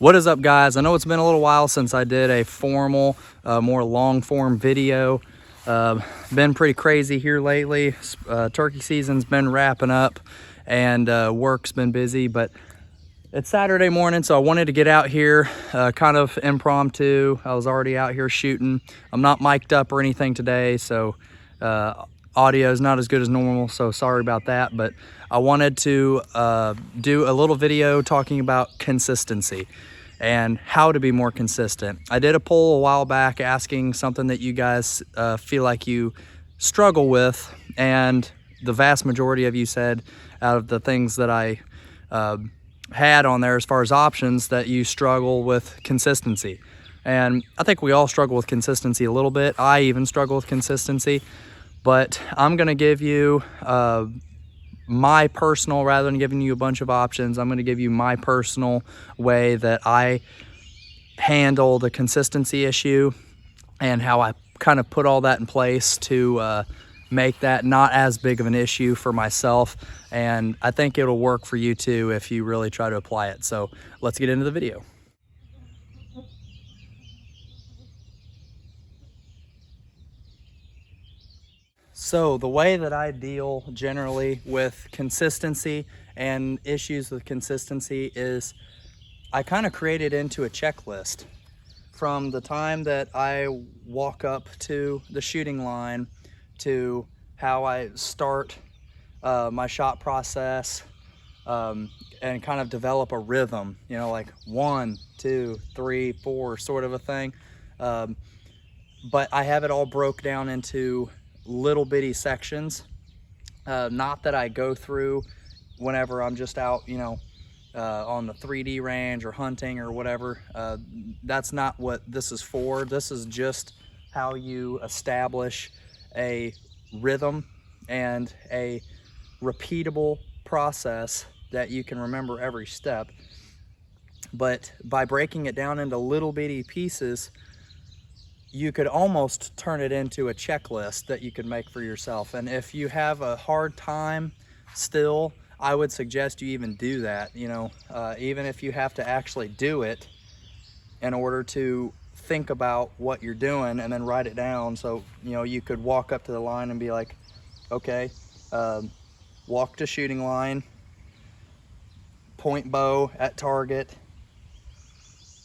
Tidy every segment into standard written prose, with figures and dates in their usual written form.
What is up, guys? I know it's been a little while since I did a formal, more long form video. Been pretty crazy here lately. Turkey season's been wrapping up and work's been busy, but it's Saturday morning, so I wanted to get out here kind of impromptu. I was already out here shooting. I'm not mic'd up or anything today, so audio is not as good as normal, so sorry about that. But I wanted to do a little video talking about consistency and how to be more consistent. I did a poll a while back asking something that you guys feel like you struggle with, and the vast majority of you said, out of the things that I had on there as far as options, that you struggle with consistency. And I think we all struggle with consistency a little bit. I even struggle with consistency, but I'm gonna give you my personal, rather than giving you a bunch of options, I'm gonna give you my personal way that I handle the consistency issue and how I kind of put all that in place to make that not as big of an issue for myself. And I think it'll work for you too if you really try to apply it. So let's get into the video. So the way that I deal generally with consistency and issues with consistency is I kind of create it into a checklist. From the time that I walk up to the shooting line to how I start my shot process, and kind of develop a rhythm, you know, like 1, 2, 3, 4 sort of a thing. But I have it all broke down into little bitty sections. Not that I go through whenever I'm just out, you know, on the 3D range or hunting or whatever. That's not what this is for. This is just how you establish a rhythm and a repeatable process that you can remember every step. But by breaking it down into little bitty pieces, you could almost turn it into a checklist that you could make for yourself. And if you have a hard time still, I would suggest you even do that, you know, even if you have to actually do it in order to think about what you're doing and then write it down. So, you know, you could walk up to the line and be like, okay, walk to shooting line, point bow at target,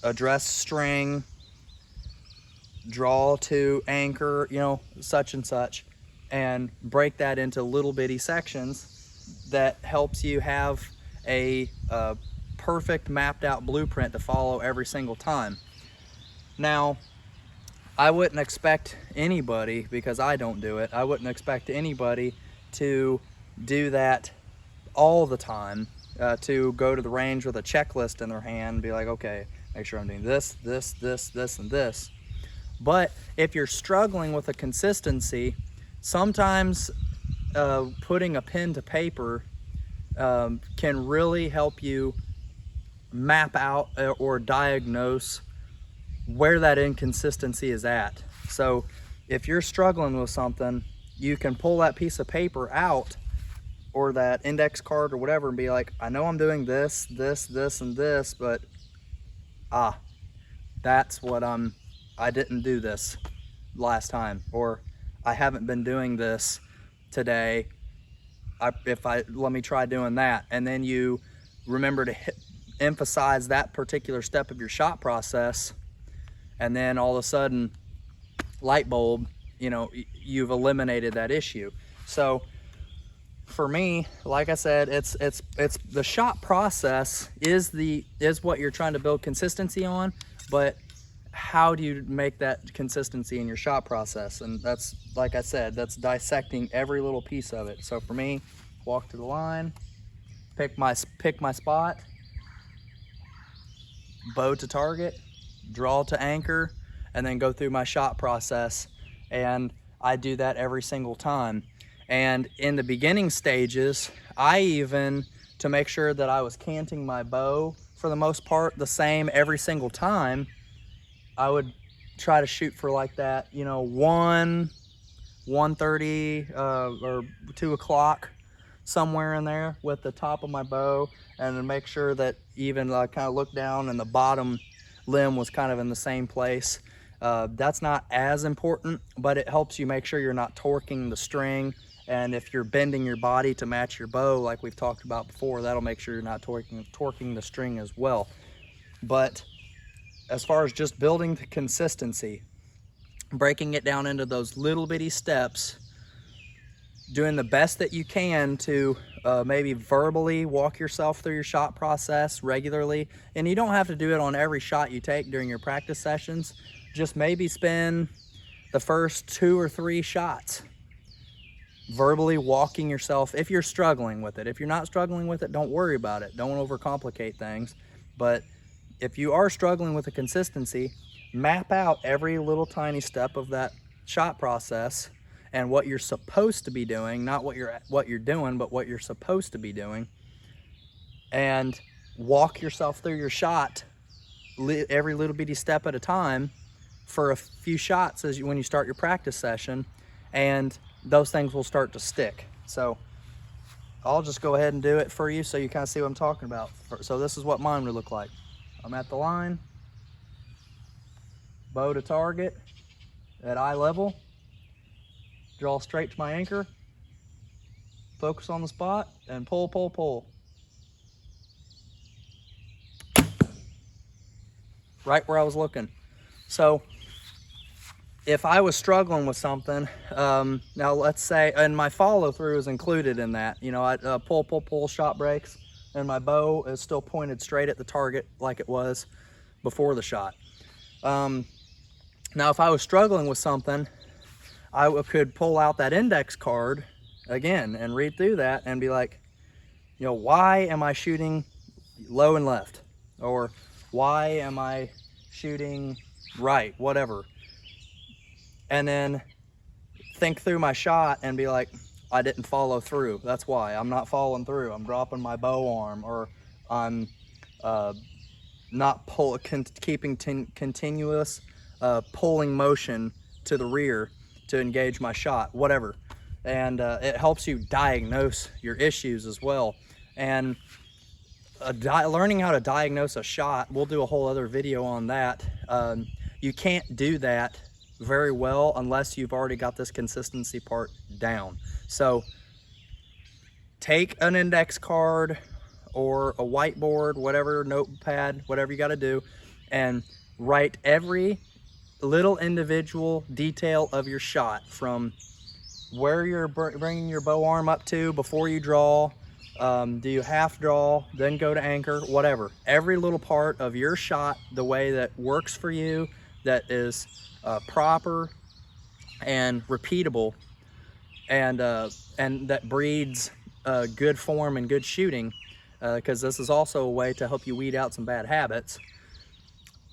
address string, draw to anchor, you know, such and such, and break that into little bitty sections that helps you have a perfect mapped out blueprint to follow every single time. Now, I wouldn't expect anybody, because I don't do it, I wouldn't expect anybody to do that all the time, to go to the range with a checklist in their hand and be like, okay, make sure I'm doing this, this, this, this, and this. But if you're struggling with a consistency, sometimes putting a pen to paper can really help you map out or diagnose where that inconsistency is at. So if you're struggling with something, you can pull that piece of paper out or that index card or whatever and be like, I know I'm doing this, this, this, and this, but that's what I didn't do this last time, or I haven't been doing this today. Let me try doing that. And then you remember to emphasize that particular step of your shot process, and then all of a sudden, light bulb, you know, you've eliminated that issue. So for me, like I said, it's the shot process is what you're trying to build consistency on, but how do you make that consistency in your shot process? And that's, like I said, that's dissecting every little piece of it. So for me, walk to the line, pick my spot, bow to target, draw to anchor, and then go through my shot process. And I do that every single time. And in the beginning stages, I even, to make sure that I was canting my bow for the most part the same every single time, I would try to shoot for like that, you know, 1:30 or 2 o'clock, somewhere in there with the top of my bow, and to make sure that even kind of looked down and the bottom limb was kind of in the same place. That's not as important, but it helps you make sure you're not torquing the string. And if you're bending your body to match your bow, like we've talked about before, that'll make sure you're not torquing the string as well. But as far as just building the consistency, breaking it down into those little bitty steps, doing the best that you can to maybe verbally walk yourself through your shot process regularly. And you don't have to do it on every shot you take during your practice sessions. Just maybe spend the first 2 or 3 shots verbally walking yourself if you're struggling with it. If you're not struggling with it, don't worry about it. Don't overcomplicate things. But if you are struggling with the consistency, map out every little tiny step of that shot process and what you're supposed to be doing, not what you're doing, but what you're supposed to be doing, and walk yourself through your shot every little bitty step at a time for a few shots when you start your practice session, and those things will start to stick. So I'll just go ahead and do it for you so you kind of see what I'm talking about. So this is what mine would look like. I'm at the line, bow to target at eye level, draw straight to my anchor, focus on the spot, and pull, pull, pull. Right where I was looking. So if I was struggling with something, now let's say, and my follow through is included in that, you know, I pull, pull, pull, shot breaks, and my bow is still pointed straight at the target like it was before the shot. Now, if I was struggling with something, I could pull out that index card again and read through that and be like, you know, why am I shooting low and left? Or why am I shooting right? Whatever. And then think through my shot and be like, I didn't follow through. That's why I'm not following through. I'm dropping my bow arm, or I'm not keeping continuous pulling motion to the rear to engage my shot, whatever. And it helps you diagnose your issues as well. And learning how to diagnose a shot, we'll do a whole other video on that. You can't do that very well unless you've already got this consistency part down. So take an index card or a whiteboard, whatever, notepad, whatever you got to do, and write every little individual detail of your shot, from where you're bringing your bow arm up to before you draw, do you half draw, then go to anchor, whatever. Every little part of your shot, the way that works for you, that is proper and repeatable, and that breeds good form and good shooting, because this is also a way to help you weed out some bad habits.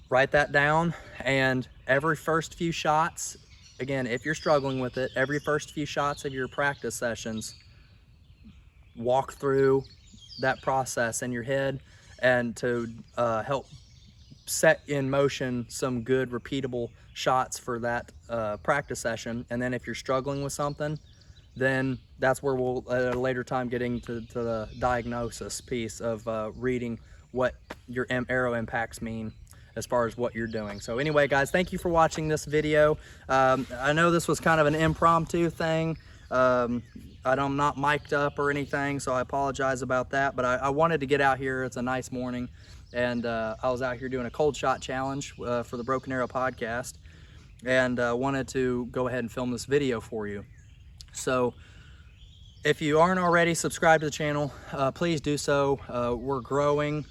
Write that down, and every first few shots, again, if you're struggling with it, every first few shots of your practice sessions, walk through that process in your head, and to help set in motion some good repeatable shots for that practice session. And then if you're struggling with something, then that's where we'll at a later time get into the diagnosis piece of reading what your arrow impacts mean as far as what you're doing. So anyway, guys, thank you for watching this video. I know this was kind of an impromptu thing. I'm not mic'd up or anything, so I apologize about that, but I wanted to get out here. It's a nice morning, and I was out here doing a cold shot challenge for the Broken Arrow podcast, and wanted to go ahead and film this video for you. So if you aren't already subscribed to the channel, please do so. We're growing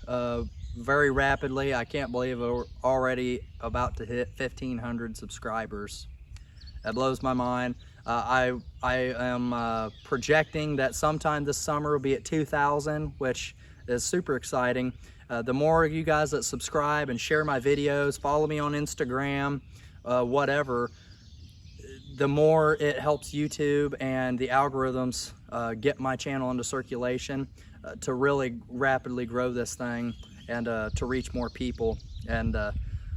very rapidly. I can't believe we're already about to hit 1,500 subscribers. That blows my mind. I am projecting that sometime this summer will be at 2,000, which is super exciting. The more of you guys that subscribe and share my videos, follow me on Instagram, whatever, the more it helps YouTube and the algorithms get my channel into circulation to really rapidly grow this thing and to reach more people. And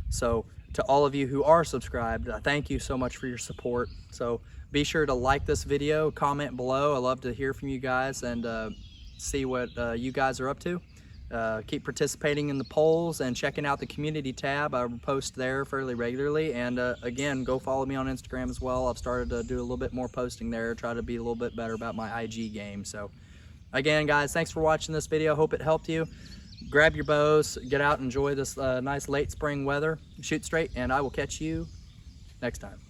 so to all of you who are subscribed, thank you so much for your support. So be sure to like this video, comment below. I love to hear from you guys and see what you guys are up to. Keep participating in the polls and checking out the community tab. I post there fairly regularly. And again, go follow me on Instagram as well. I've started to do a little bit more posting there, try to be a little bit better about my IG game. So again, guys, thanks for watching this video. Hope it helped you. Grab your bows, get out and enjoy this nice late spring weather. Shoot straight, and I will catch you next time.